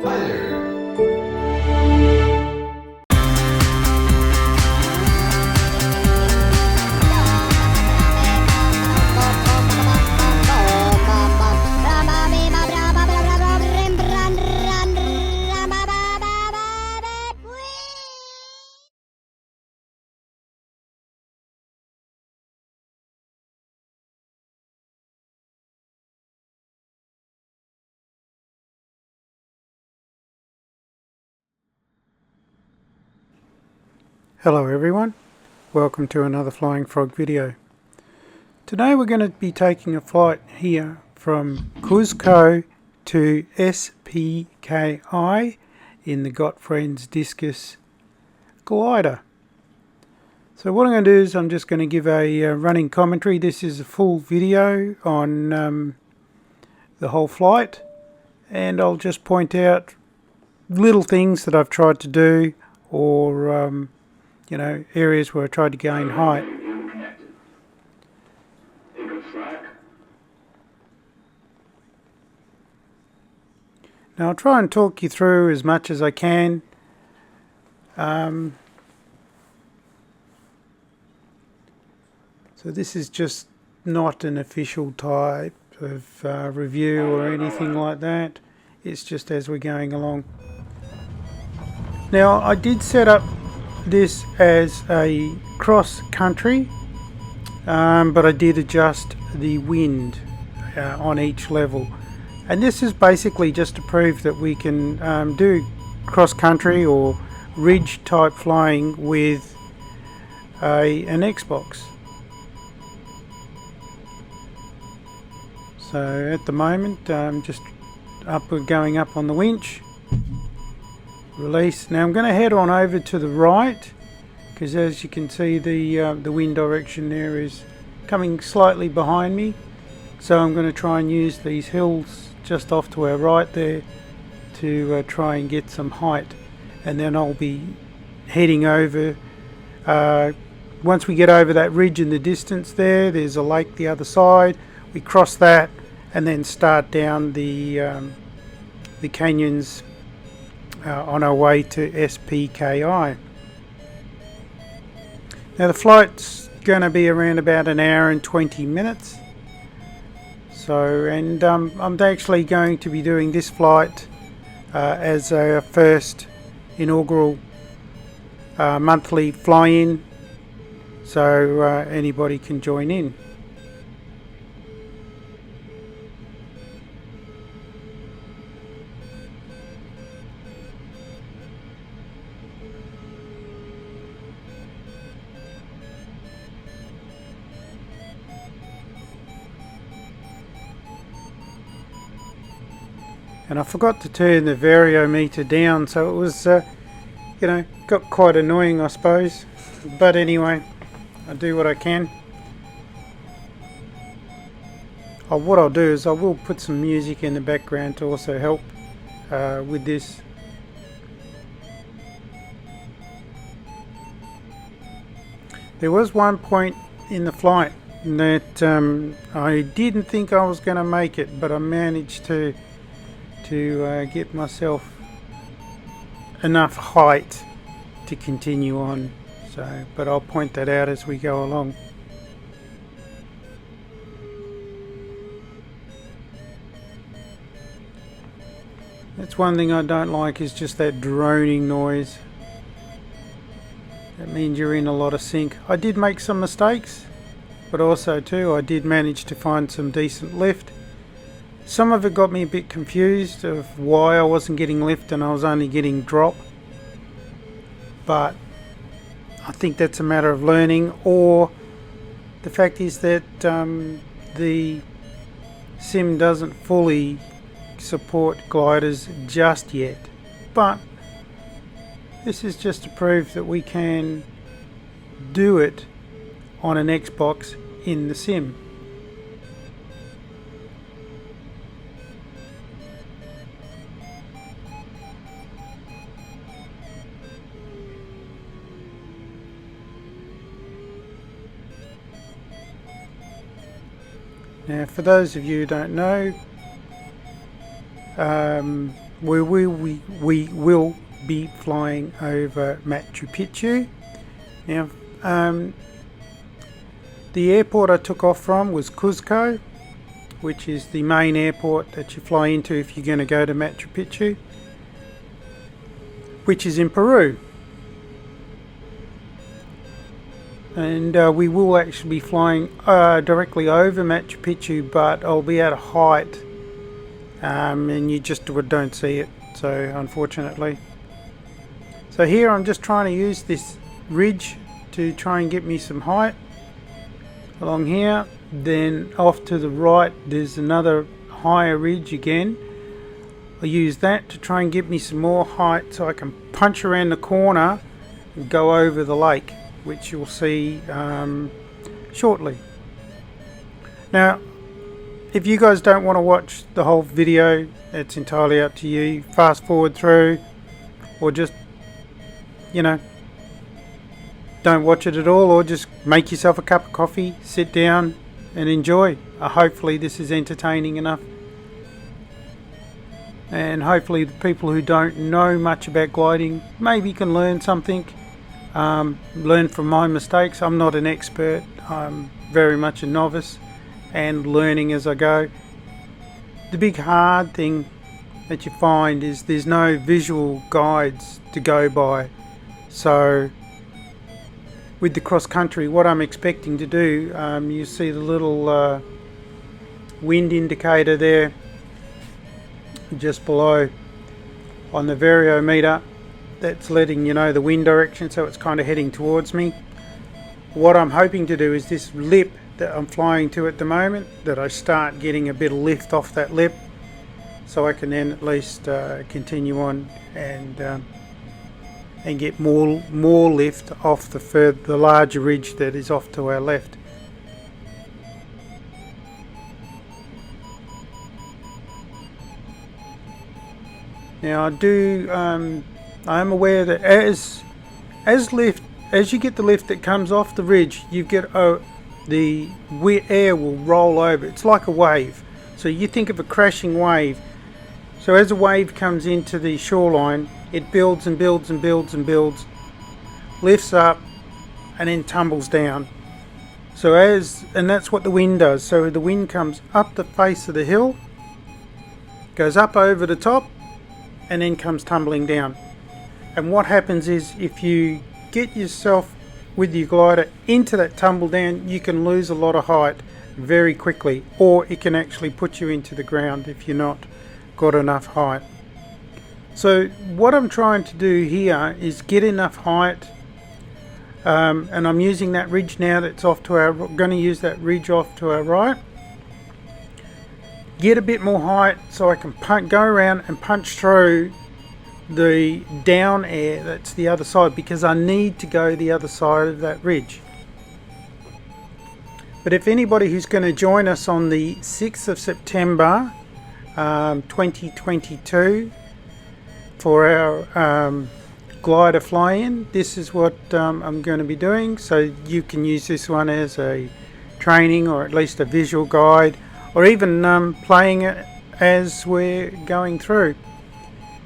Hi there. Hello everyone, welcome to another Flying Frog video. Today we're going to be taking a flight here from Cuzco to SPKI in the Got Friends Discus glider. So what I'm going to do is I'm just going to give a running commentary. This is a full video on the whole flight, and I'll just point out little things that I've tried to do, or you know, areas where I tried to gain height. Now I'll try and talk you through as much as I can. So this is just not an official type of review or anything like that. It's just as we're going along. Now I did set up this as a cross country, but I did adjust the wind on each level, and this is basically just to prove that we can do cross country or ridge type flying with an Xbox. So at the moment just going up on the winch. Release. Now I'm going to head on over to the right, because as you can see the wind direction there is coming slightly behind me, so I'm going to try and use these hills just off to our right there to try and get some height, and then I'll be heading over. Once we get over that ridge in the distance there's a lake the other side. We cross that and then start down the canyons on our way to SPKI. Now the flight's going to be around about an hour and 20 minutes. So, and I'm actually going to be doing this flight as our first inaugural monthly fly-in, so anybody can join in. And I forgot to turn the variometer down, so it was, you know, got quite annoying, I suppose. But anyway, I do what I can. What I'll do is I will put some music in the background to also help with this. There was one point in the flight that I didn't think I was going to make it, but I managed to get myself enough height to continue on. So, but I'll point that out as we go along. That's one thing I don't like, is just that droning noise. That means you're in a lot of sync. I did make some mistakes, but also too I did manage to find some decent lift. Some of it got me a bit confused of why I wasn't getting lift and I was only getting drop, but I think that's a matter of learning, or the fact is that the sim doesn't fully support gliders just yet. But this is just to prove that we can do it on an Xbox in the sim. Now, for those of you who don't know, we will be flying over Machu Picchu. Now, the airport I took off from was Cuzco, which is the main airport that you fly into if you're going to go to Machu Picchu, which is in Peru. And we will actually be flying directly over Machu Picchu, but I'll be at a height and you just don't see it, so unfortunately. So here I'm just trying to use this ridge to try and get me some height along here. Then off to the right there's another higher ridge again. I'll use that to try and get me some more height so I can punch around the corner and go over the lake, which you'll see shortly. Now, if you guys don't want to watch the whole video, it's entirely up to you. Fast forward through, or just, you know, don't watch it at all, or just make yourself a cup of coffee, sit down and enjoy. Hopefully this is entertaining enough, and hopefully the people who don't know much about gliding maybe can learn something, learn from my mistakes. I'm not an expert, I'm very much a novice and learning as I go. The big hard thing that you find is there's no visual guides to go by. So with the cross country, what I'm expecting to do, you see the little wind indicator there just below on the variometer, that's letting you know the wind direction, so it's kind of heading towards me. What I'm hoping to do is this lip that I'm flying to at the moment, that I start getting a bit of lift off that lip, so I can then at least continue on and get more lift off the larger ridge that is off to our left. Now I am aware that as you get the lift that comes off the ridge, you get the air will roll over. It's like a wave. So you think of a crashing wave. So as a wave comes into the shoreline, it builds and builds and builds and builds, lifts up and then tumbles down. And that's what the wind does. So the wind comes up the face of the hill, goes up over the top, and then comes tumbling down. And what happens is, if you get yourself with your glider into that tumble down, you can lose a lot of height very quickly, or it can actually put you into the ground if you're not got enough height. So what I'm trying to do here is get enough height, and I'm using that ridge now that's off to our, going to use that ridge off to our right, get a bit more height so I can go around and punch through the down air that's the other side, because I need to go the other side of that ridge. But if anybody who's going to join us on the 6th of September 2022 for our glider fly-in, this is what I'm going to be doing. So you can use this one as a training, or at least a visual guide, or even playing it as we're going through.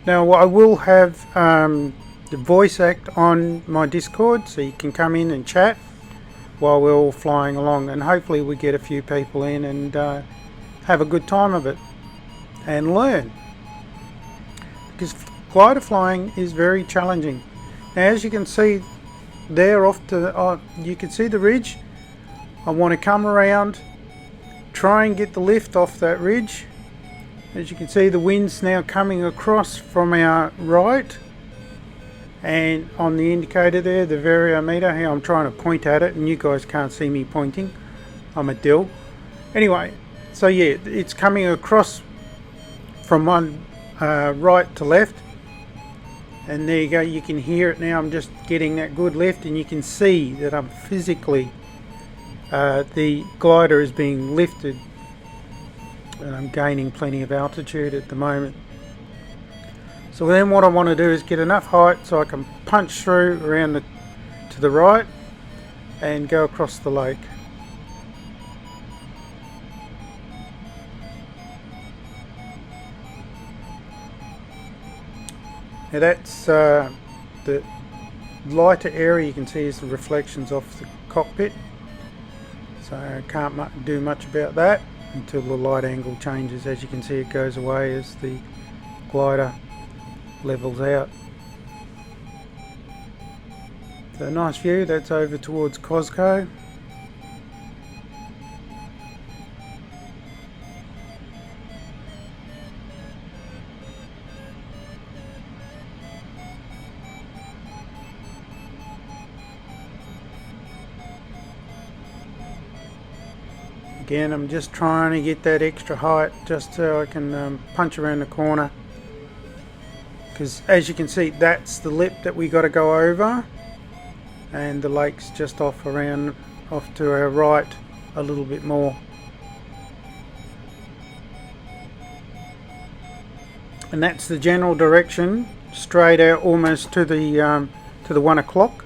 Now I will have the voice act on my Discord, so you can come in and chat while we're all flying along, and hopefully we get a few people in and have a good time of it and learn, because glider flying is very challenging. Now, as you can see there off to you can see the ridge. I want to come around, try and get the lift off that ridge. As you can see, the wind's now coming across from our right, and on the indicator there, the variometer, here I'm trying to point at it and you guys can't see me pointing, I'm a dill. Anyway, so yeah, it's coming across from one right to left, and there you go, you can hear it now. I'm just getting that good lift, and you can see that I'm physically the glider is being lifted, and I'm gaining plenty of altitude at the moment. So then what I want to do is get enough height so I can punch through around to the right and go across the lake. Now that's the lighter area you can see is the reflections off the cockpit, so I can't do much about that until the light angle changes. As you can see, it goes away as the glider levels out. So nice view. That's over towards Cuzco. Again, I'm just trying to get that extra height just so I can punch around the corner, because as you can see, that's the lip that we got to go over, and the lake's just off to our right a little bit more. And that's the general direction, straight out almost to the 1 o'clock.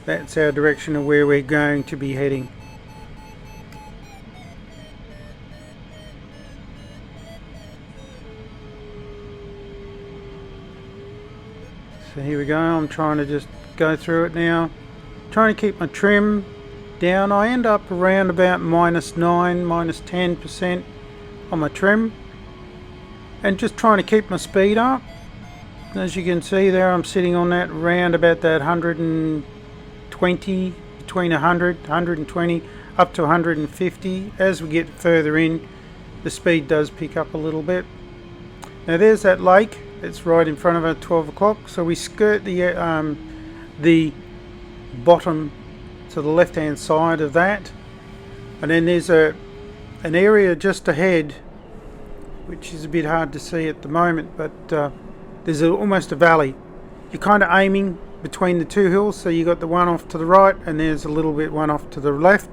That's our direction of where we're going to be heading. So here we go. I'm trying to just go through it now, trying to keep my trim down. I end up around about -9, -10% on my trim, and just trying to keep my speed up. As you can see there, I'm sitting on that round about that 120, between 100, 120 up to 150. As we get further in, the speed does pick up a little bit. Now there's that lake. It's right in front of us at 12 o'clock. So we skirt the bottom to the left hand side of that, and then there's an area just ahead which is a bit hard to see at the moment, but there's almost a valley. You're kind of aiming between the two hills, so you got the one off to the right and there's a little bit one off to the left.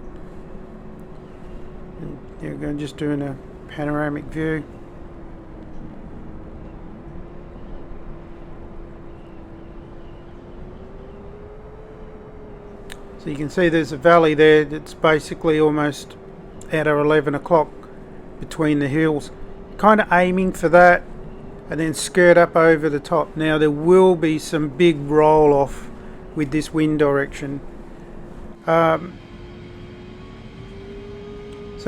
And you're just doing a panoramic view. So you can see there's a valley there that's basically almost out of 11 o'clock between the hills. Kind of aiming for that and then skirt up over the top. Now there will be some big roll off with this wind direction. So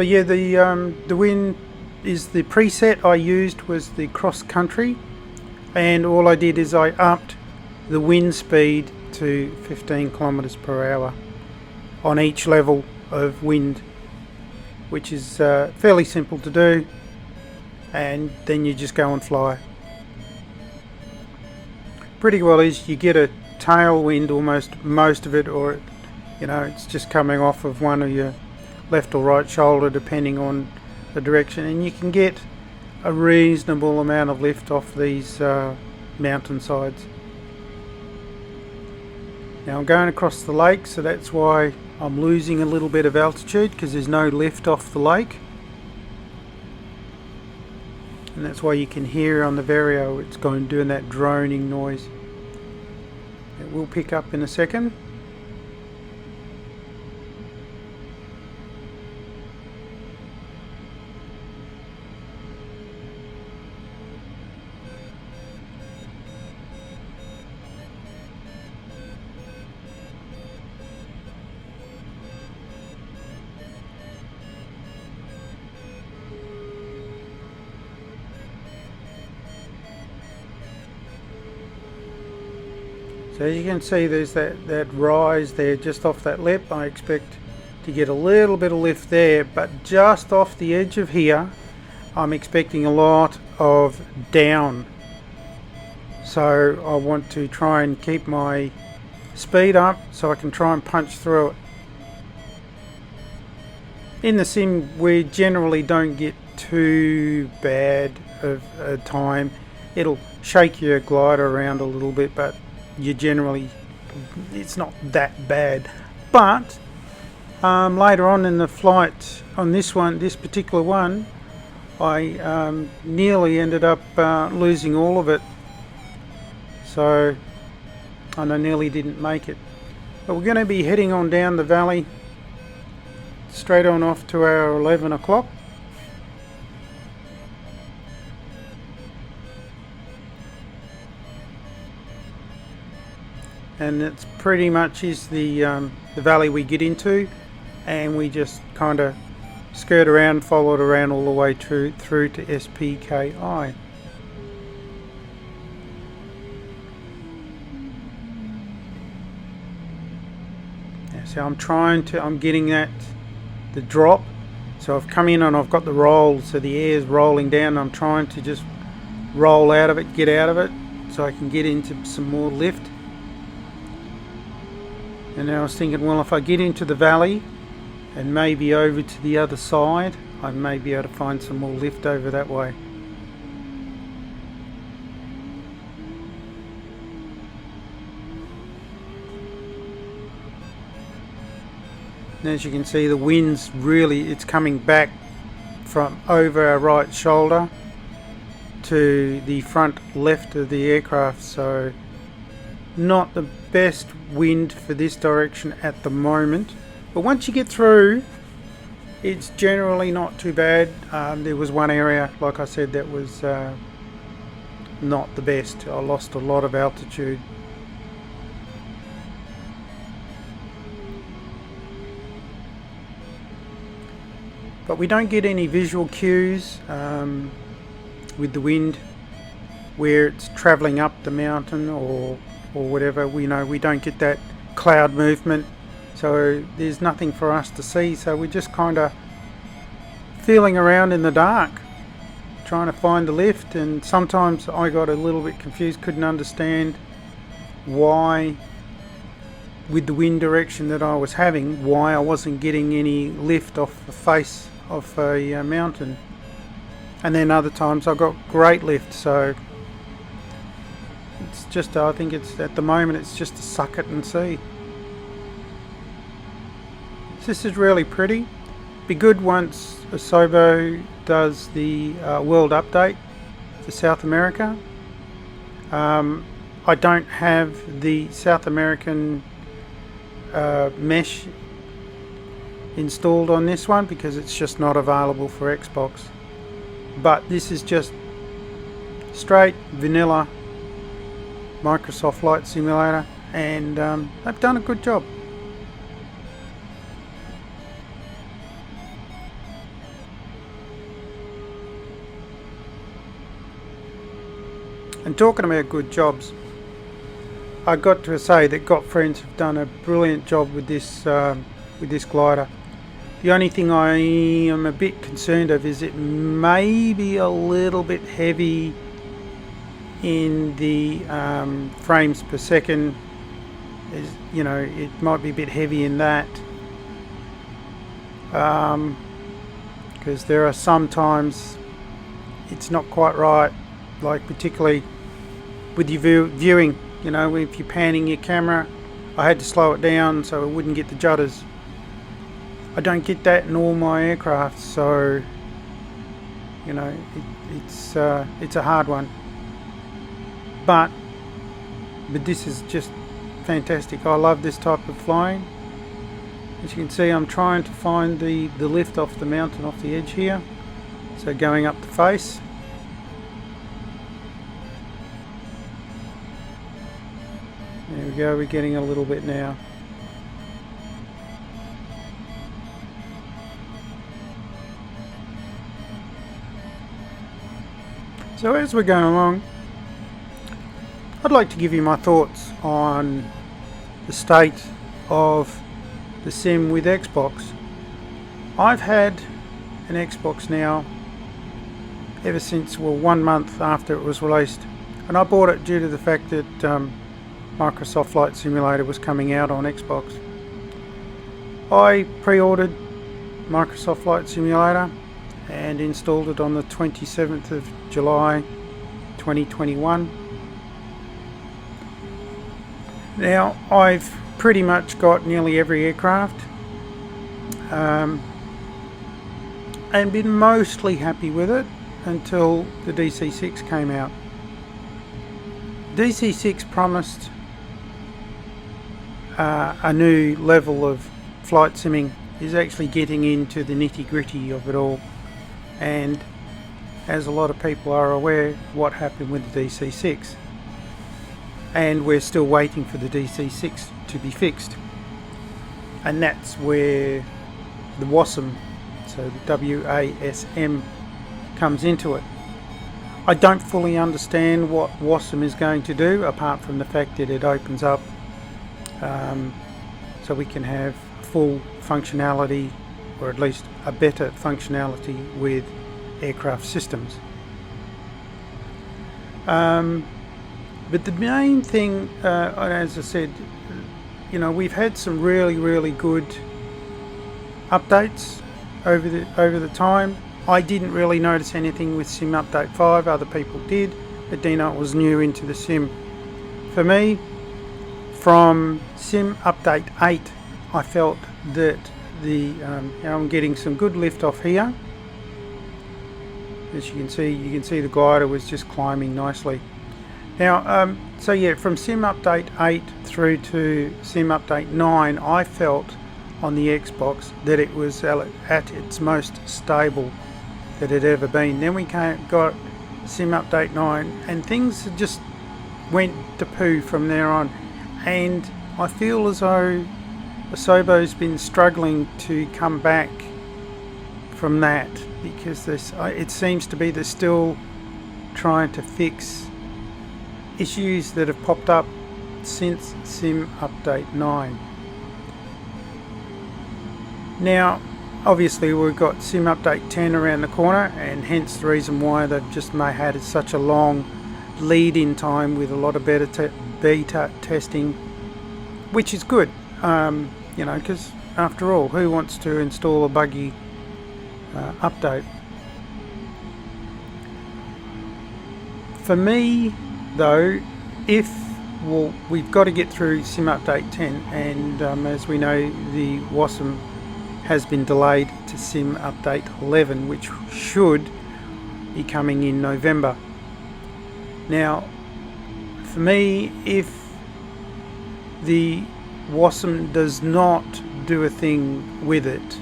yeah, the wind is the preset I used was the cross country, and all I did is I upped the wind speed to 15 kilometers per hour on each level of wind, which is fairly simple to do, and then you just go and fly. Pretty well is you get a tailwind almost most of it, or it's just coming off of one of your left or right shoulder depending on the direction, and you can get a reasonable amount of lift off these mountain sides. Now I'm going across the lake, so that's why I'm losing a little bit of altitude, because there's no lift off the lake, and that's why you can hear on the Vario it's going doing that droning noise. It will pick up in a second. So as you can see, there's that rise there just off that lip. I expect to get a little bit of lift there, but just off the edge of here I'm expecting a lot of down. So I want to try and keep my speed up so I can try and punch through it. In the sim we generally don't get too bad of a time. It'll shake your glider around a little bit, but it's not that bad. But later on in the flight on this particular one, I nearly ended up losing all of it, and I nearly didn't make it. But we're going to be heading on down the valley straight on off to our 11 o'clock. and it's pretty much is the valley we get into, and we just kind of skirt around, follow it around all the way through to SPKI. So I'm getting the drop. So I've come in and I've got the roll, so the air's rolling down. I'm trying to just roll out of it, get out of it, so I can get into some more lift. And now I was thinking, well, if I get into the valley and maybe over to the other side, I may be able to find some more lift over that way. And as you can see, the wind's it's coming back from over our right shoulder to the front left of the aircraft, so not the best wind for this direction at the moment, but once you get through, it's generally not too bad. There was one area, like I said, that was not the best. I lost a lot of altitude. But we don't get any visual cues with the wind where it's travelling up the mountain or whatever. We don't get that cloud movement, so there's nothing for us to see. So we're just kind of feeling around in the dark, trying to find the lift. And sometimes I got a little bit confused, couldn't understand why, with the wind direction that I was having, why I wasn't getting any lift off the face of a mountain. And then other times I got great lift, so it's just, I think it's at the moment it's just to suck it and see. This is really pretty. Be good once SPZO does the world update for South America. I don't have the South American mesh installed on this one because it's just not available for Xbox, but this is just straight vanilla Microsoft Flight Simulator, and they've done a good job. And talking about good jobs, I got to say that Got Friends have done a brilliant job with this glider. The only thing I am a bit concerned of is it may be a little bit heavy in the frames per second. It might be a bit heavy in that, because there are some times it's not quite right, like particularly with your viewing. If you're panning your camera, I had to slow it down so I wouldn't get the judders. I don't get that in all my aircraft, so it's a hard one. But this is just fantastic. I love this type of flying. As you can see, I'm trying to find the lift off the mountain, off the edge here. So going up the face. There we go, we're getting a little bit now. So as we're going along, I'd like to give you my thoughts on the state of the sim with Xbox. I've had an Xbox now ever since, 1 month after it was released, and I bought it due to the fact that Microsoft Flight Simulator was coming out on Xbox. I pre-ordered Microsoft Flight Simulator and installed it on the 27th of July 2021. Now I've pretty much got nearly every aircraft and been mostly happy with it until the DC-6 came out. DC-6 promised a new level of flight simming, is actually getting into the nitty-gritty of it all. And as a lot of people are aware, what happened with the DC-6. and we're still waiting for the DC6 to be fixed, and that's where the WASM, so the WASM, comes into it. I don't fully understand what WASM is going to do, apart from the fact that it opens up so we can have full functionality, or at least a better functionality with aircraft systems. But the main thing, as I said, you know, we've had some really good updates over the time. I didn't really notice anything with Sim Update 5, other people did, but Dino was new into the sim. For me, from Sim Update 8, I felt that I'm getting some good lift off here. As you can see the glider was just climbing nicely. Now, so yeah, from Sim Update 8 through to Sim Update 9, I felt on the Xbox that it was at its most stable that it had ever been. Then we got Sim Update 9, and things just went to poo from there on. And I feel as though SPZO's been struggling to come back from that, because it seems to be they're still trying to fix issues that have popped up since Sim Update 9. Now, obviously we've got Sim Update 10 around the corner, and hence the reason why they've just had such a long lead-in time with a lot of beta testing, which is good, you know, because after all, who wants to install a buggy update? For me, though, we've got to get through Sim Update 10, and as we know, the WASM has been delayed to Sim Update 11, which should be coming in November. Now, for me, if the WASM does not do a thing with it,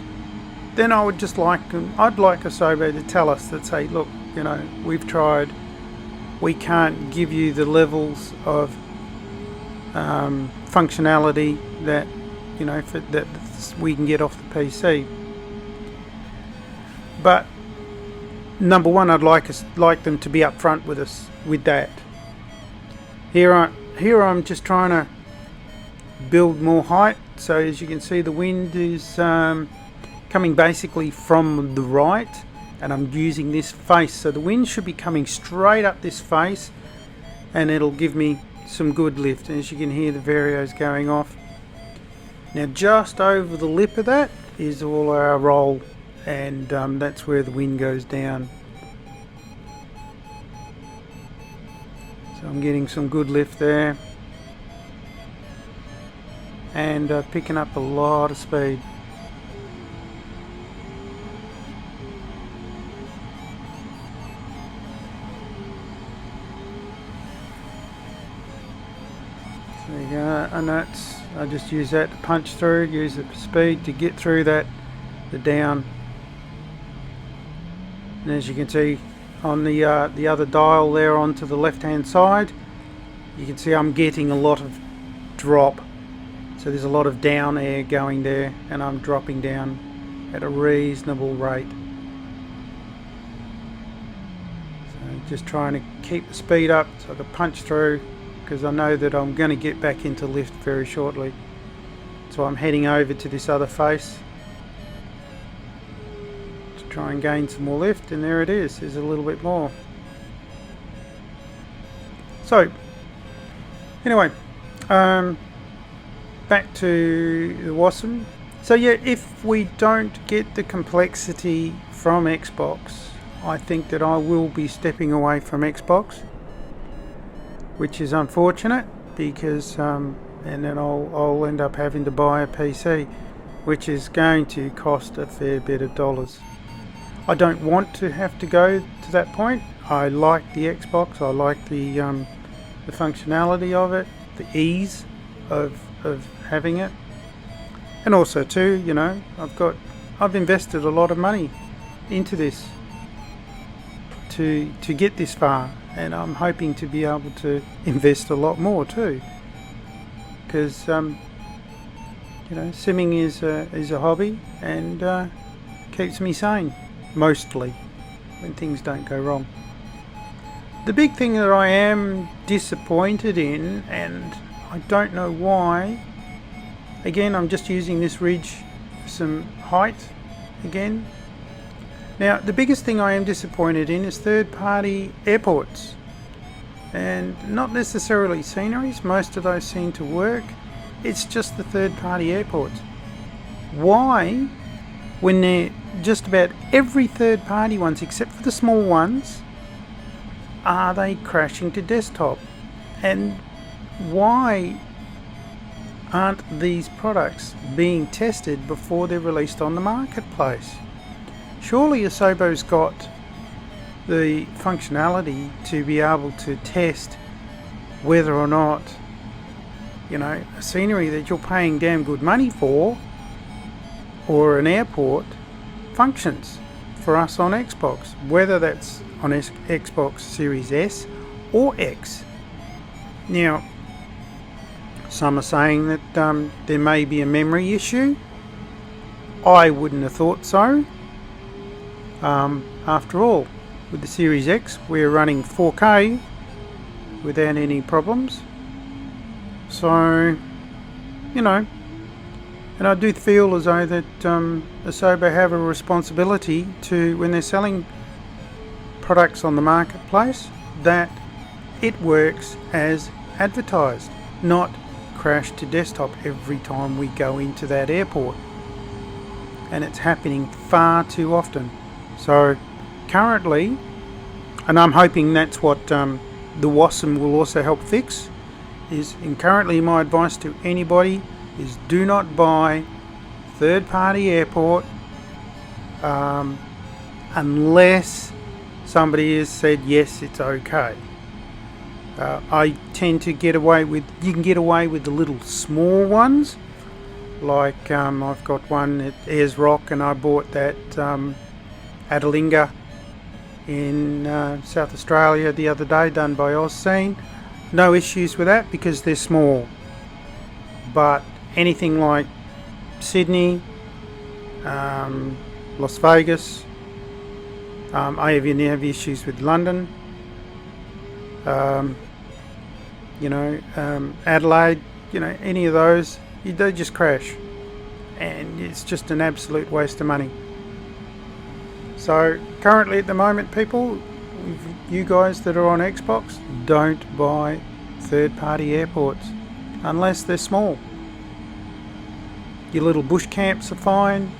then I'd like SPZO to tell us that, say, look, you know, we've tried, we can't give you the levels of functionality that, you know, that we can get off the PC. But number one, I'd like them to be upfront with us with that. Here I'm just trying to build more height. So as you can see, the wind is coming basically from the right, and I'm using this face, so the wind should be coming straight up this face, and it'll give me some good lift. As you can hear, the vario's going off. Now just over the lip of that is all our roll, and that's where the wind goes down. So I'm getting some good lift there, and picking up a lot of speed. So there you go, and I just use that to punch through, use the speed to get through the down. And as you can see on the other dial there onto the left hand side, you can see I'm getting a lot of drop. So there's a lot of down air going there, and I'm dropping down at a reasonable rate. So just trying to keep the speed up so I can punch through, because I know that I'm going to get back into lift very shortly. So I'm heading over to this other face to try and gain some more lift, and there it is, there's a little bit more. So anyway, back to the WASM. So yeah, if we don't get the complexity from Xbox, I think that I will be stepping away from Xbox, which is unfortunate, because and then I'll end up having to buy a PC, which is going to cost a fair bit of dollars. I don't want to have to go to that point. I like the Xbox, I like the functionality of it, the ease of having it, and also too, you know, I've invested a lot of money into this to get this far, and I'm hoping to be able to invest a lot more too, because simming is a hobby and keeps me sane mostly when things don't go wrong. The big thing that I am disappointed in, and I don't know why, again I'm just using this ridge for some height again. Now the biggest thing I am disappointed in is third-party airports, and not necessarily sceneries. Most of those seem to work. It's just the third-party airports. Why, when they're just about every third-party ones except for the small ones, are they crashing to desktop? And why aren't these products being tested before they're released on the marketplace? Surely SPZO's got the functionality to be able to test whether or not, a scenery that you're paying damn good money for, or an airport, functions for us on Xbox, whether that's on Xbox Series S or X. Now, some are saying that there may be a memory issue. I wouldn't have thought so. After all, with the Series X, we're running 4K without any problems. So, and I do feel as though that SPZO have a responsibility to, when they're selling products on the marketplace, that it works as advertised, not crash to desktop every time we go into that airport. And it's happening far too often. So currently, and I'm hoping that's what the WASM will also help fix, and currently my advice to anybody is do not buy third-party airport unless somebody has said yes, it's okay. I tend to get away with, you can get away with the little small ones, like I've got one at Ayers Rock, and I bought that Adelinga in South Australia the other day, done by Ausscene. No issues with that because they're small. But anything like Sydney, Las Vegas, I even have issues with London, Adelaide, any of those, they just crash, and it's just an absolute waste of money. So currently at the moment, people, you guys that are on Xbox, don't buy third-party airports unless they're small. Your little bush camps are fine,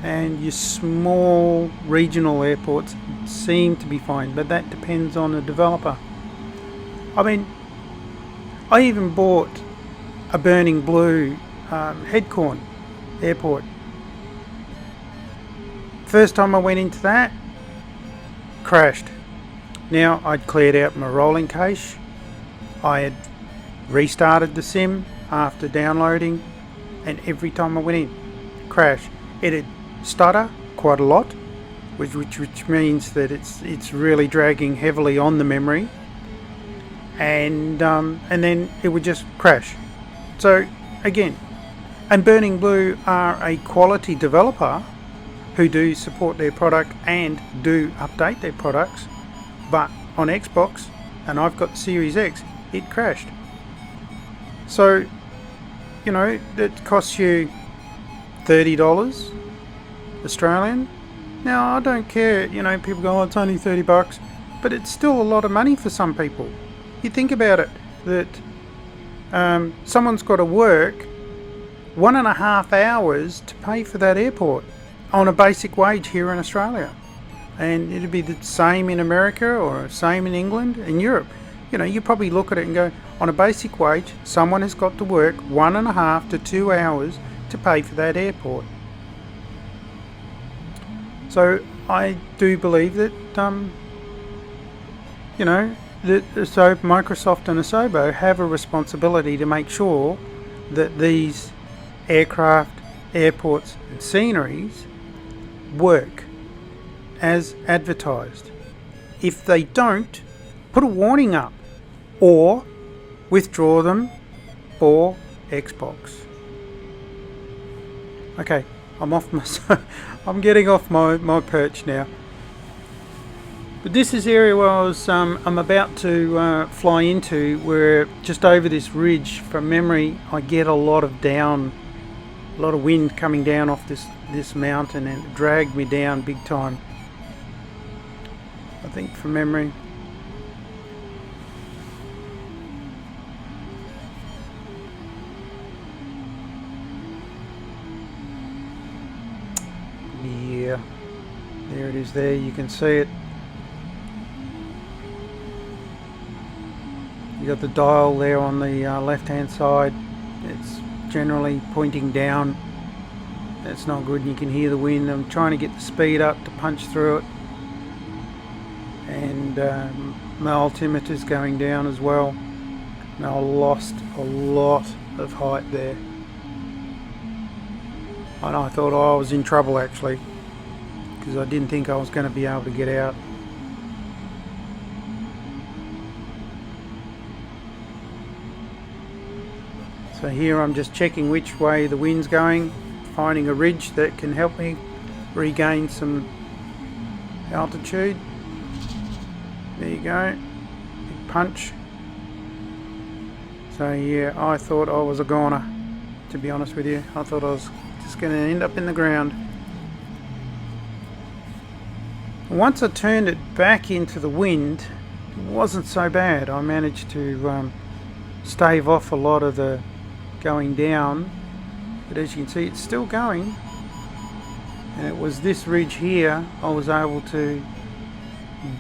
and your small regional airports seem to be fine, but that depends on the developer. I mean, I even bought a Burning Blue Headcorn airport. First time I went into that, crashed. Now I'd cleared out my rolling cache. I had restarted the sim after downloading, and every time I went in, crash. It'd stutter quite a lot, which means that it's really dragging heavily on the memory, and then it would just crash. So again, and Burning Blue are a quality developer who do support their product and do update their products, but on Xbox, and I've got the Series X, it crashed. So that costs you $30 Australian. Now I don't care, people go, oh, it's only $30, but it's still a lot of money for some people. You think about it, that someone's got to work 1.5 hours to pay for that airport on a basic wage here in Australia, and it'd be the same in America or same in England and Europe. You probably look at it and go, on a basic wage, someone has got to work 1.5 to 2 hours to pay for that airport. So I do believe that so Microsoft and SPZO have a responsibility to make sure that these aircraft, airports and sceneries work as advertised. If they don't, put a warning up or withdraw them for Xbox. Okay, I'm off my I'm getting off my perch now. But this is the area where I'm about to fly into, where just over this ridge, from memory, I get a lot of wind coming down off this mountain, and it dragged me down big time. I think from memory. Yeah, there it is there, you can see it. You got the dial there on the left hand side. It's generally pointing down. That's not good, and you can hear the wind. I'm trying to get the speed up to punch through it, and my altimeter's going down as well. Now I lost a lot of height there, and I thought I was in trouble actually, because I didn't think I was going to be able to get out. So here I'm just checking which way the wind's going, finding a ridge that can help me regain some altitude. There you go, big punch. So yeah, I thought I was a goner, to be honest with you. I thought I was just going to end up in the ground. Once I turned it back into the wind, it wasn't so bad. I managed to stave off a lot of the going down, but as you can see, it's still going. And it was this ridge here, I was able to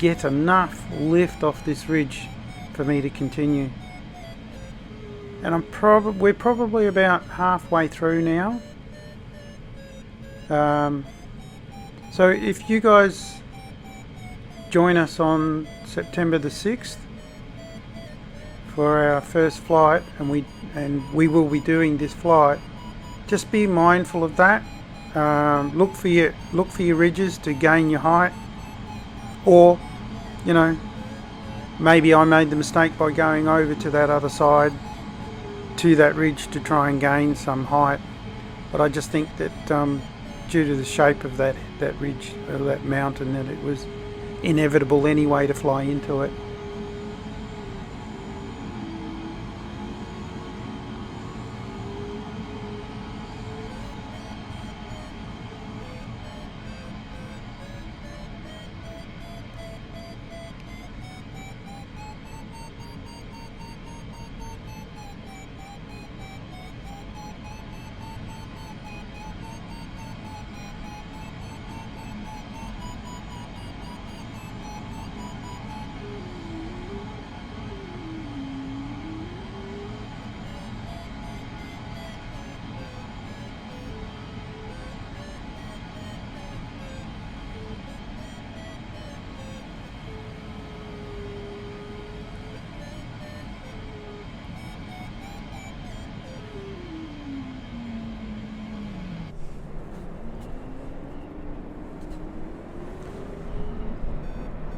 get enough lift off this ridge for me to continue. And we're probably about halfway through now. So if you guys join us on September the 6th for our first flight, and we will be doing this flight, just be mindful of that. Look for your ridges to gain your height, or you know, maybe I made the mistake by going over to that other side to that ridge to try and gain some height, but I just think that due to the shape of that ridge or that mountain, that it was inevitable anyway to fly into it.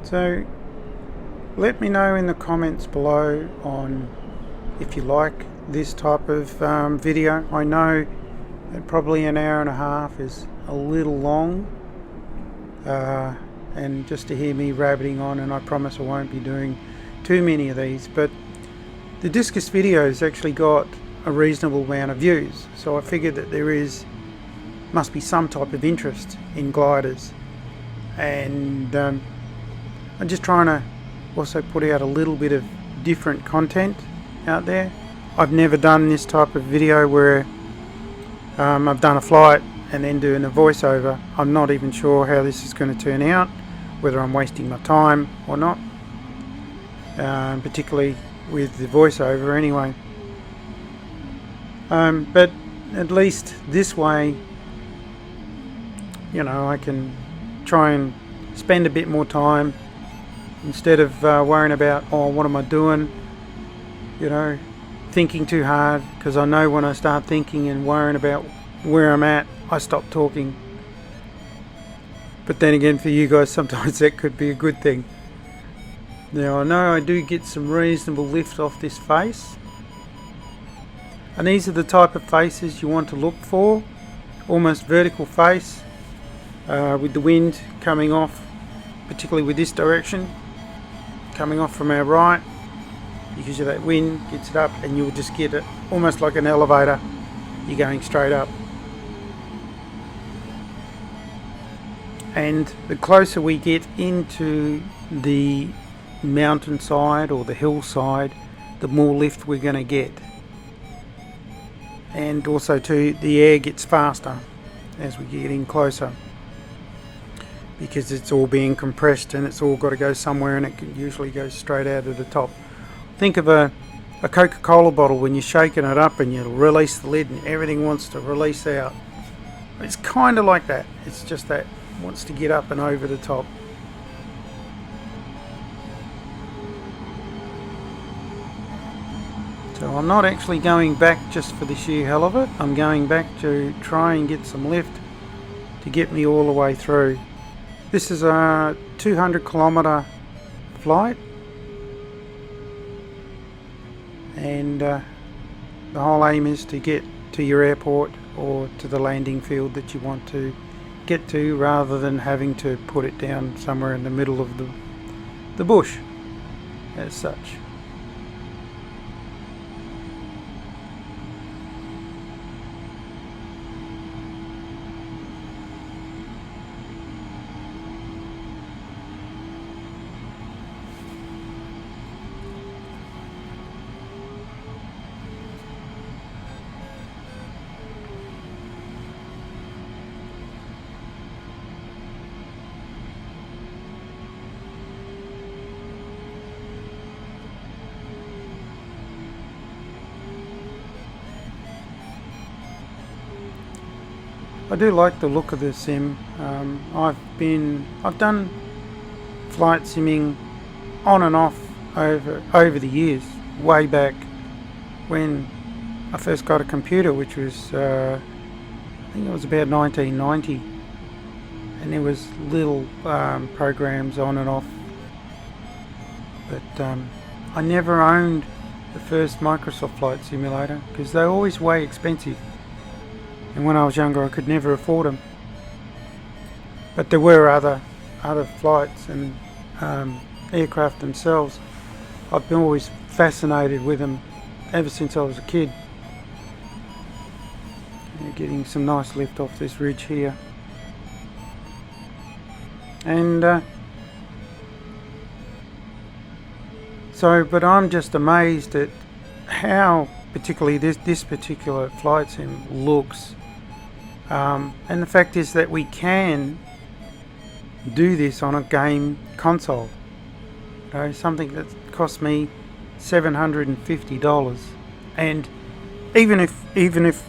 So let me know in the comments below on if you like this type of video. I know that probably an hour and a half is a little long, and just to hear me rabbiting on, and I promise I won't be doing too many of these, but the Discus videos actually got a reasonable amount of views, so I figured that must be some type of interest in gliders, and I'm just trying to also put out a little bit of different content out there. I've never done this type of video where I've done a flight and then doing a voiceover. I'm not even sure how this is going to turn out, whether I'm wasting my time or not, particularly with the voiceover anyway. But at least this way, you know, I can try and spend a bit more time instead of worrying about, oh, what am I doing, you know, thinking too hard, because I know when I start thinking and worrying about where I'm at, I stop talking. But then again, for you guys, sometimes that could be a good thing. Now I know I do get some reasonable lift off this face, and these are the type of faces you want to look for. Almost vertical face with the wind coming off, particularly with this direction, coming off from our right. Because of that wind gets it up, and you'll just get it almost like an elevator. You're going straight up. And the closer we get into the mountainside or the hillside, the more lift we're going to get. And also too, the air gets faster as we get in closer, because it's all being compressed and it's all got to go somewhere, and it can usually go straight out of the top. Think of a Coca-Cola bottle when you're shaking it up and you release the lid and everything wants to release out. It's kind of like that. It's just that it wants to get up and over the top. So I'm not actually going back just for the sheer hell of it. I'm going back to try and get some lift to get me all the way through. This is a 200-kilometer flight, and the whole aim is to get to your airport or to the landing field that you want to get to, rather than having to put it down somewhere in the middle of the bush as such. I do like the look of the sim. I've done flight simming on and off over the years. Way back when I first got a computer, which was I think it was about 1990, and there was little programs on and off. But I never owned the first Microsoft Flight Simulator because they're always way expensive. And when I was younger, I could never afford them. But there were other flights and aircraft themselves. I've been always fascinated with them ever since I was a kid. You're getting some nice lift off this ridge here. And but I'm just amazed at how particularly this particular flight sim looks. And the fact is that we can do this on a game console. You know, something that cost me $750, and even if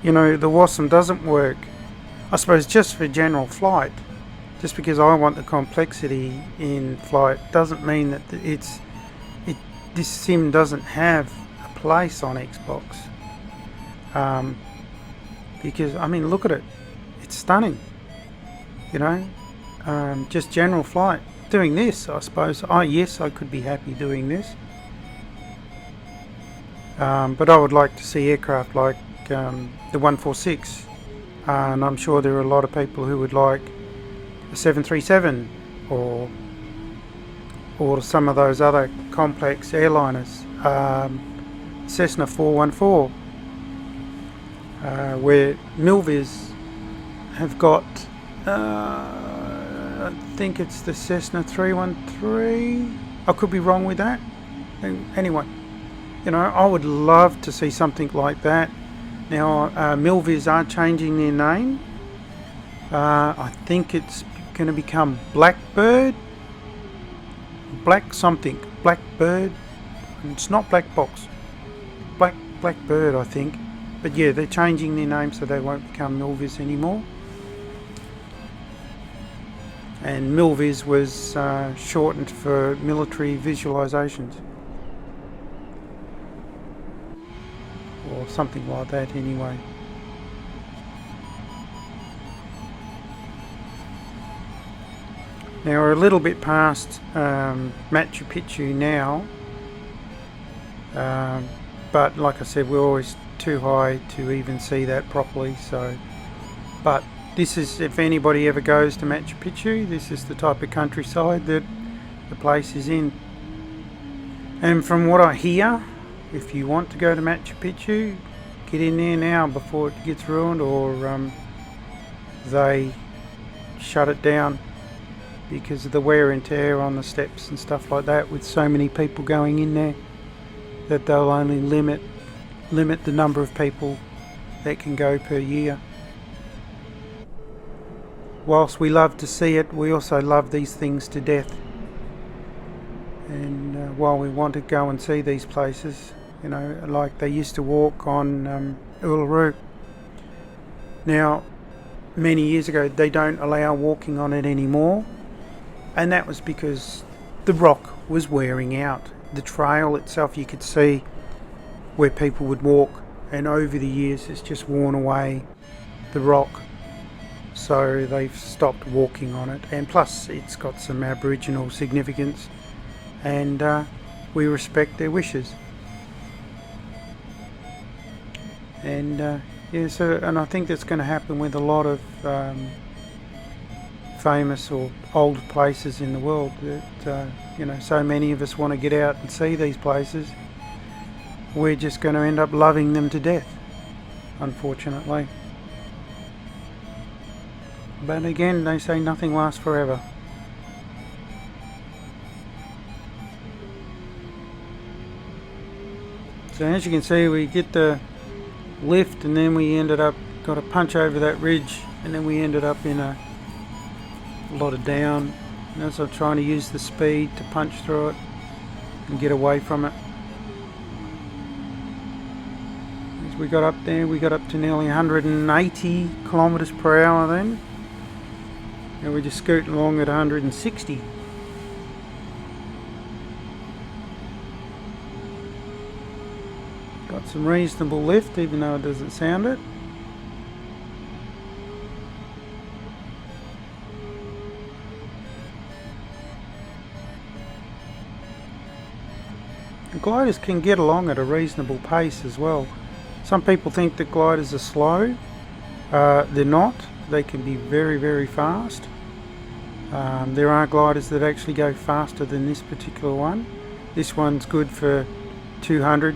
you know the WASM doesn't work, I suppose just for general flight, just because I want the complexity in flight doesn't mean that this sim doesn't have a place on Xbox. Because I mean, look at it, it's stunning. You know, just general flight. Doing this, I suppose. Yes, I could be happy doing this. But I would like to see aircraft like the 146, and I'm sure there are a lot of people who would like a 737 or some of those other complex airliners, Cessna 414. Where Milviz have got, I think it's the Cessna 313. I could be wrong with that. Anyway, you know, I would love to see something like that. Now, Milviz are changing their name. I think it's going to become Blackbird. Blackbird. It's not Black Box. Blackbird, I think. But yeah, they're changing their name so they won't become Milviz anymore. And Milviz was shortened for military visualizations, or something like that anyway. Now we're a little bit past Machu Picchu now, but like I said, we're always too high to even see that properly. So, but this is, if anybody ever goes to Machu Picchu, this is the type of countryside that the place is in. And from what I hear, if you want to go to Machu Picchu, get in there now before it gets ruined, or they shut it down because of the wear and tear on the steps and stuff like that, with so many people going in there, that they'll only limit the number of people that can go per year. Whilst we love to see it, we also love these things to death. And while we want to go and see these places, you know, like they used to walk on Uluru. Now, many years ago, they don't allow walking on it anymore, and that was because the rock was wearing out. The trail itself, you could see where people would walk, and over the years it's just worn away the rock, so they've stopped walking on it. And plus it's got some Aboriginal significance, and we respect their wishes. And and I think that's going to happen with a lot of famous or old places in the world, that you know, so many of us want to get out and see these places. We're just going to end up loving them to death, unfortunately. But again, they say nothing lasts forever. So as you can see, we get the lift, and then we ended up got to punch over that ridge, and then we ended up in a lot of down. And as I'm trying to use the speed to punch through it and get away from it. As we got up there, we got up to nearly 180 kilometers per hour then, and we just scooting along at 160. Got some reasonable lift, even though it doesn't sound it. Gliders can get along at a reasonable pace as well. Some people think that gliders are slow. They're not. They can be very, very fast. There are gliders that actually go faster than this particular one. This one's good for 200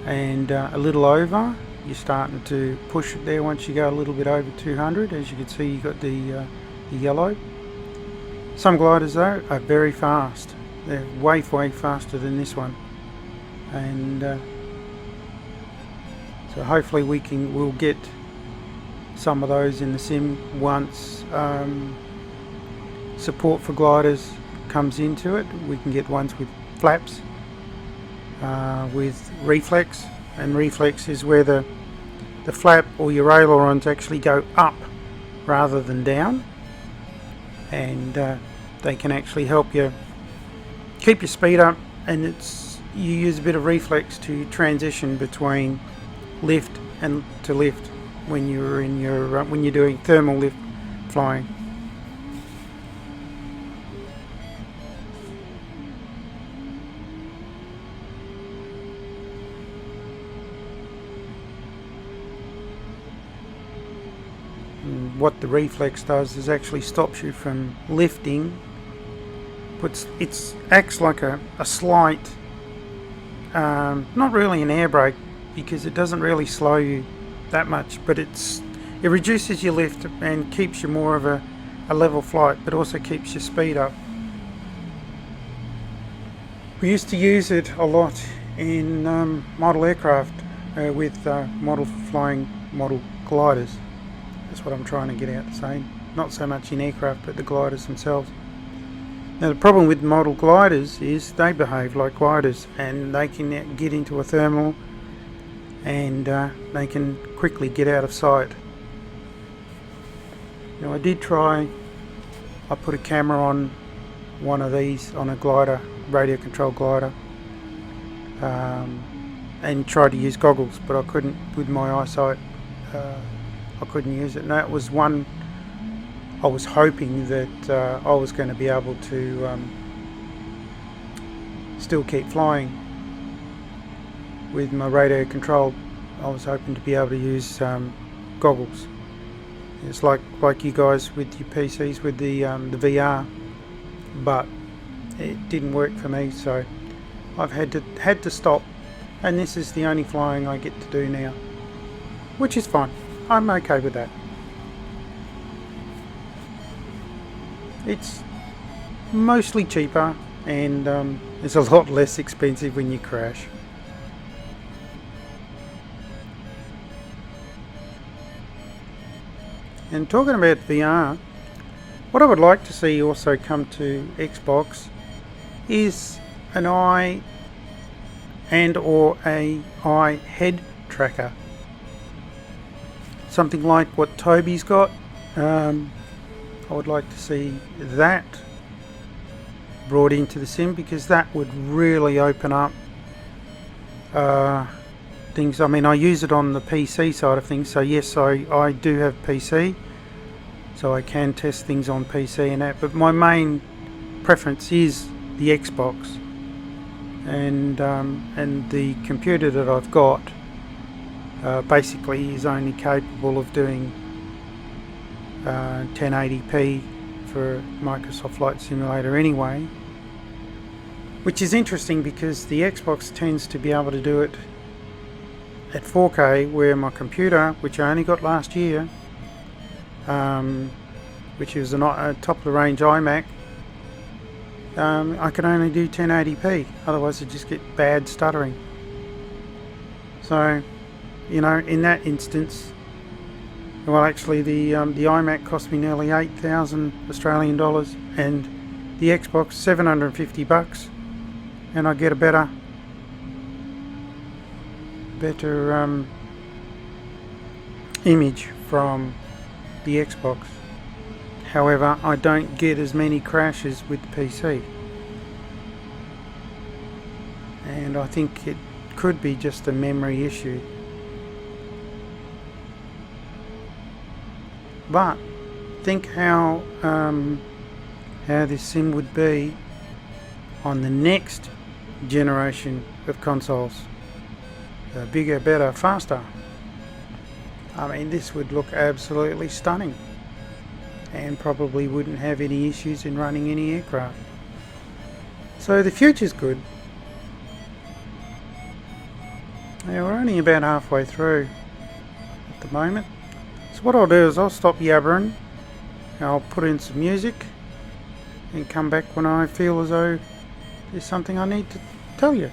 and a little over. You're starting to push it there once you go a little bit over 200. As you can see, you got the yellow. Some gliders though are very fast. They're way faster than this one, and so hopefully we'll get some of those in the sim once support for gliders comes into it. We can get ones with flaps, with reflex, and reflex is where the flap or your ailerons actually go up rather than down, and they can actually help you keep your speed up, and you use a bit of reflex to transition between lift and to lift when you're in your when you're doing thermal lift flying. And what the reflex does is actually stops you from lifting. It acts like a slight, not really an air brake, because it doesn't really slow you that much, but it reduces your lift and keeps you more of a level flight, but also keeps your speed up. We used to use it a lot in model aircraft with flying model gliders. That's what I'm trying to get out to say. Not so much in aircraft, but the gliders themselves. Now the problem with model gliders is they behave like gliders, and they can get into a thermal, and they can quickly get out of sight. Now I put a camera on one of these, on a glider, radio controlled glider, and tried to use goggles, but I couldn't with my eyesight. I couldn't use it. And that was one I was hoping that I was going to be able to still keep flying with my radio control. I was hoping to be able to use goggles. It's like you guys with your PCs with the VR, but it didn't work for me, so I've had to stop, and this is the only flying I get to do now, which is fine. I'm okay with that. It's mostly cheaper, and it's a lot less expensive when you crash. And talking about VR, what I would like to see also come to Xbox is an eye or a eye head tracker. Something like what Toby's got. I would like to see that brought into the sim, because that would really open up things. I mean, I use it on the PC side of things, so yes, I do have PC, so I can test things on PC and that, but my main preference is the Xbox, and the computer that I've got basically is only capable of doing 1080p for Microsoft Flight Simulator anyway, which is interesting because the Xbox tends to be able to do it at 4K, where my computer, which I only got last year, which is a top of the range iMac, I can only do 1080p, otherwise I just get bad stuttering. So, you know, in that instance, well, actually the iMac cost me nearly 8,000 Australian dollars, and the Xbox $750, and I get a better image from the Xbox. However, I don't get as many crashes with the PC, and I think it could be just a memory issue. But think how this sim would be on the next generation of consoles. Bigger, better, faster. I mean, this would look absolutely stunning, and probably wouldn't have any issues in running any aircraft. So the future's good. Now we're only about halfway through at the moment. So what I'll do is I'll stop yabbering, I'll put in some music, and come back when I feel as though there's something I need to tell you.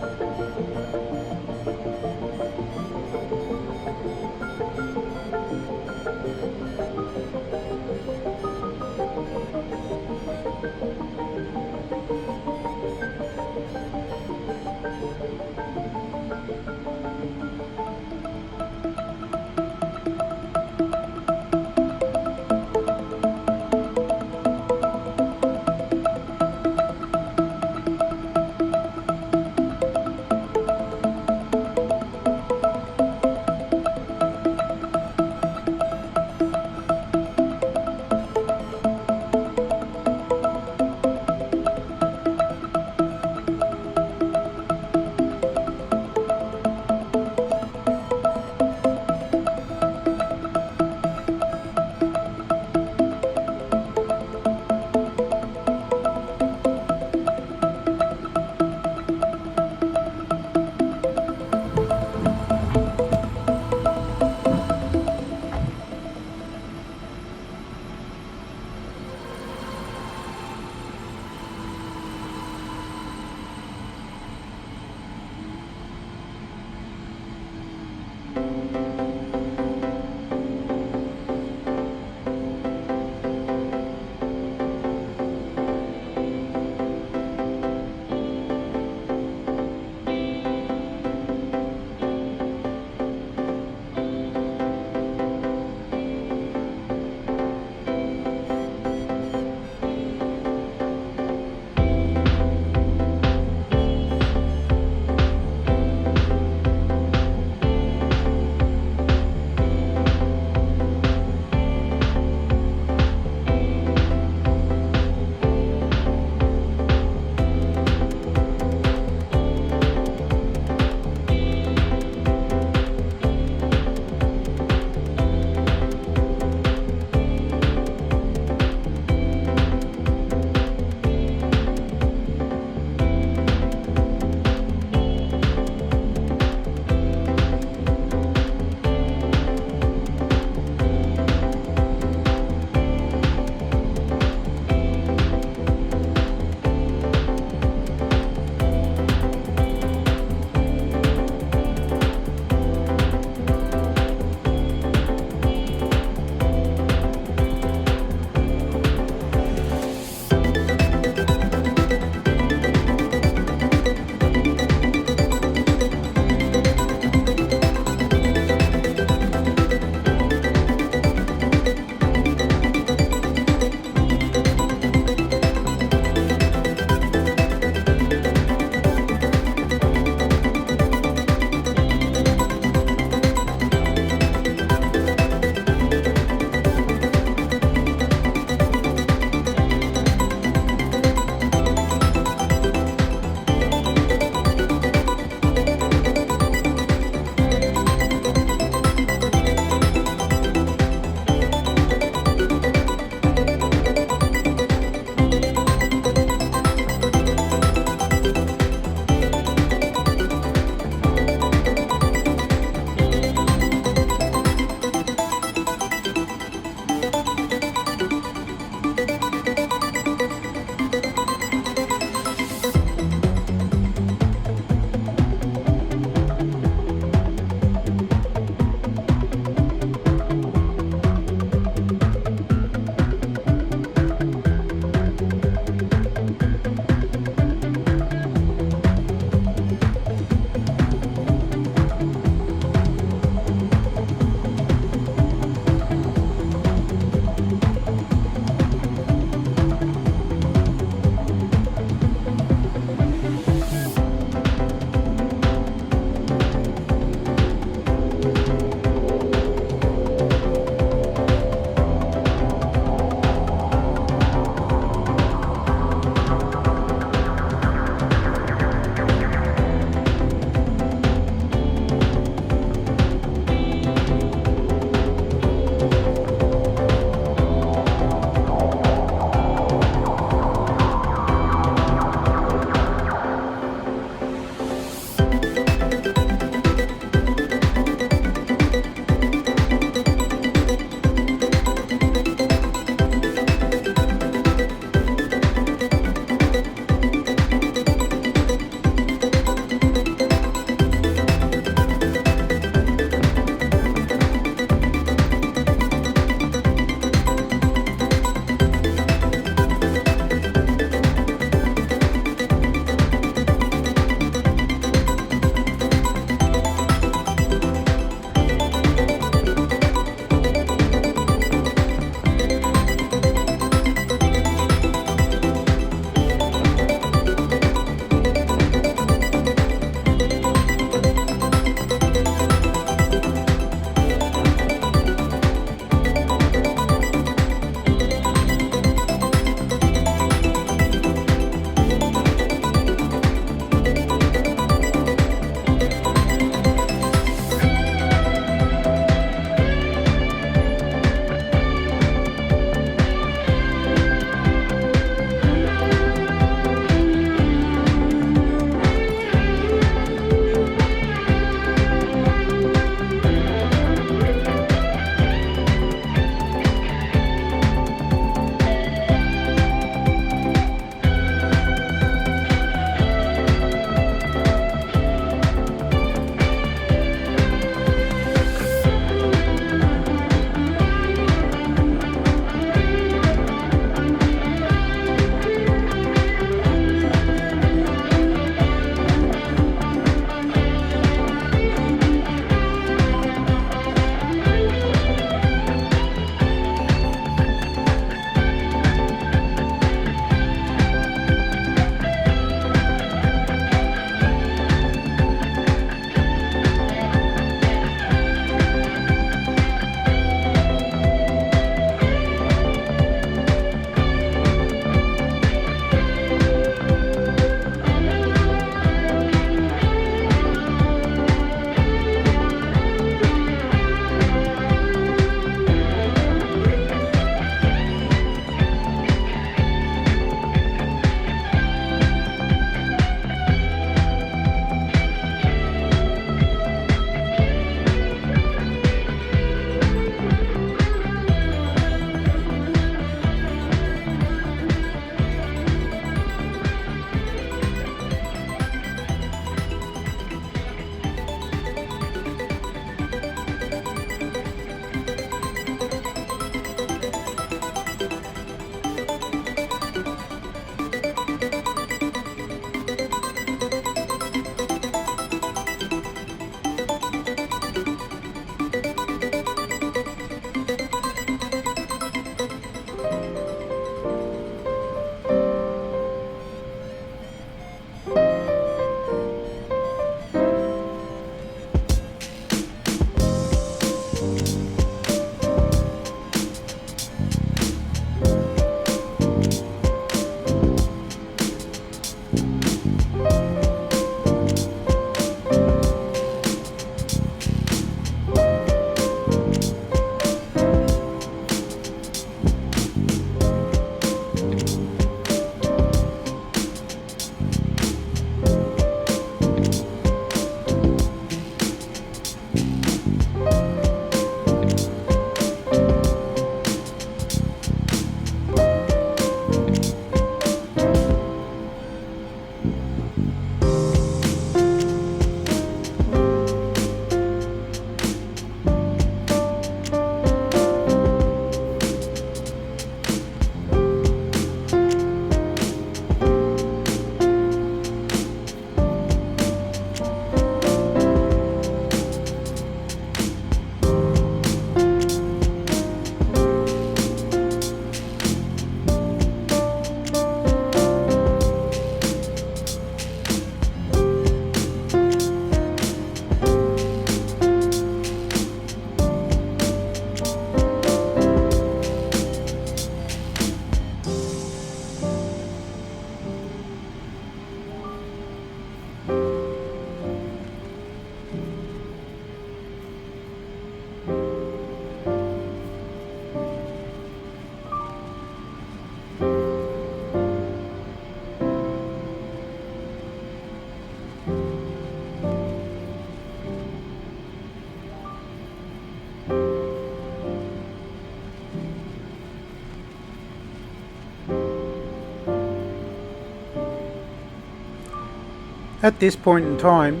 At this point in time,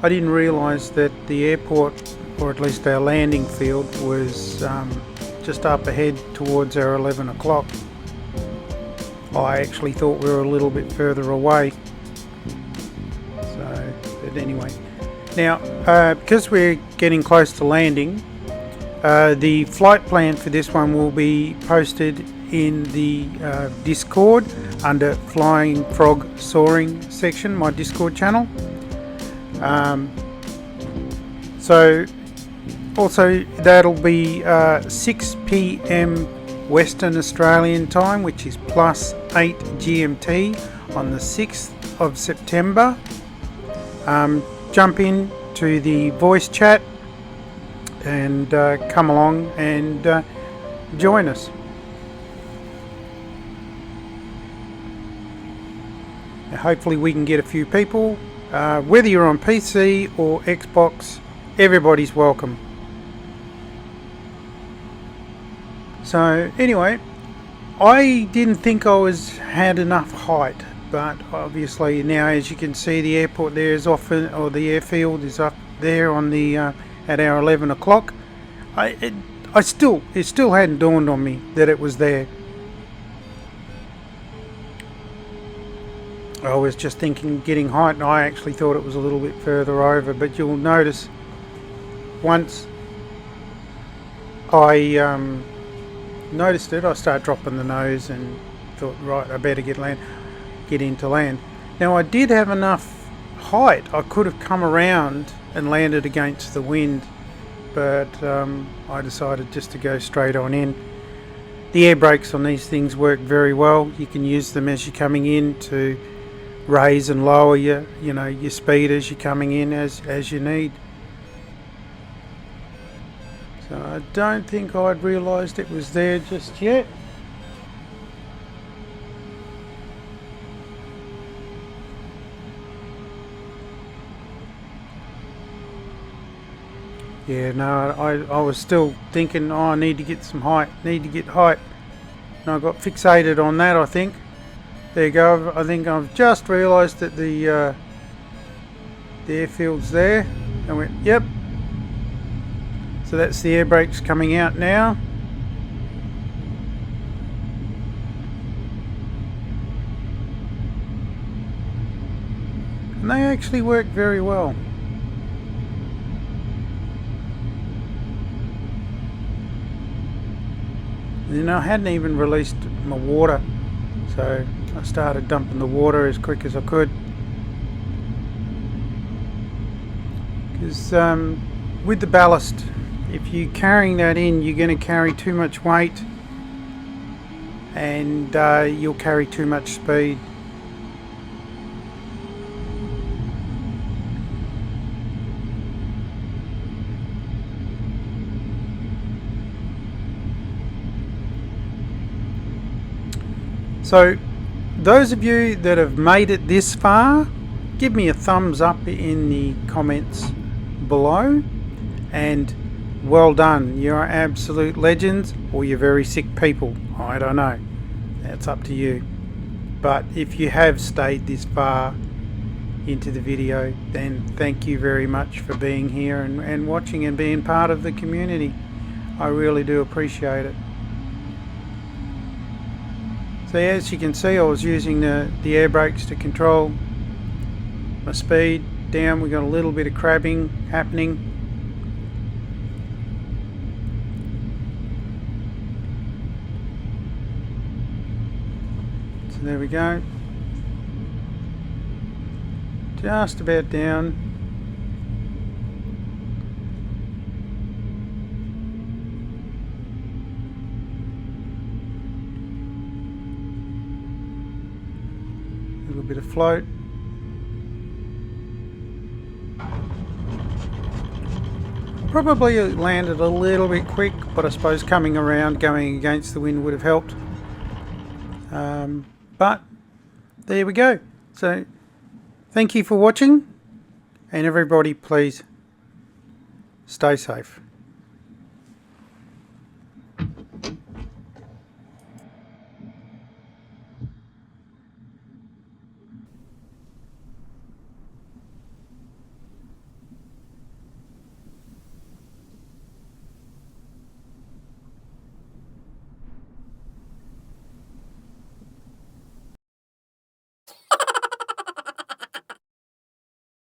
I didn't realise that the airport, or at least our landing field, was just up ahead towards our 11 o'clock. I actually thought we were a little bit further away. So, but anyway. Now, because we're getting close to landing, the flight plan for this one will be posted in the Discord under Flying Frog Soaring section, my Discord channel. So also that'll be 6 p.m. Western Australian time, which is plus 8 GMT on the 6th of September. Jump in to the voice chat and come along and join us. Hopefully we can get a few people. Whether you're on PC or Xbox, everybody's welcome. So anyway, I didn't think I had enough height, but obviously now, as you can see, the airport there is often, or the airfield is up there on the at our 11 o'clock. It still hadn't dawned on me that it was there. I was just thinking getting height, and I actually thought it was a little bit further over, but you'll notice once I noticed it, I start dropping the nose and thought, right, I better get into land. Now I did have enough height. I could have come around and landed against the wind, but I decided just to go straight on in. The air brakes on these things work very well. You can use them as you're coming in to raise and lower your speed as you're coming in as you need. So I don't think I'd realised it was there just yet. Yeah, no, I was still thinking, oh, I need to get some height, need to get height. And I got fixated on that, I think. There you go. I think I've just realised that the airfield's there. I went, yep. So that's the air brakes coming out now. And they actually work very well. And I hadn't even released my water, so I started dumping the water as quick as I could. Because with the ballast, if you're carrying that in, you're going to carry too much weight and you'll carry too much speed. So those of you that have made it this far, give me a thumbs up in the comments below, and well done. You're absolute legends, or you're very sick people. I don't know. That's up to you. But if you have stayed this far into the video, then thank you very much for being here and watching and being part of the community. I really do appreciate it. So as you can see, I was using the air brakes to control my speed down. We got a little bit of crabbing happening. So there we go. Just about down. A little bit of float. Probably landed a little bit quick, but I suppose coming around, going against the wind would have helped. But there we go. So thank you for watching, and everybody please stay safe.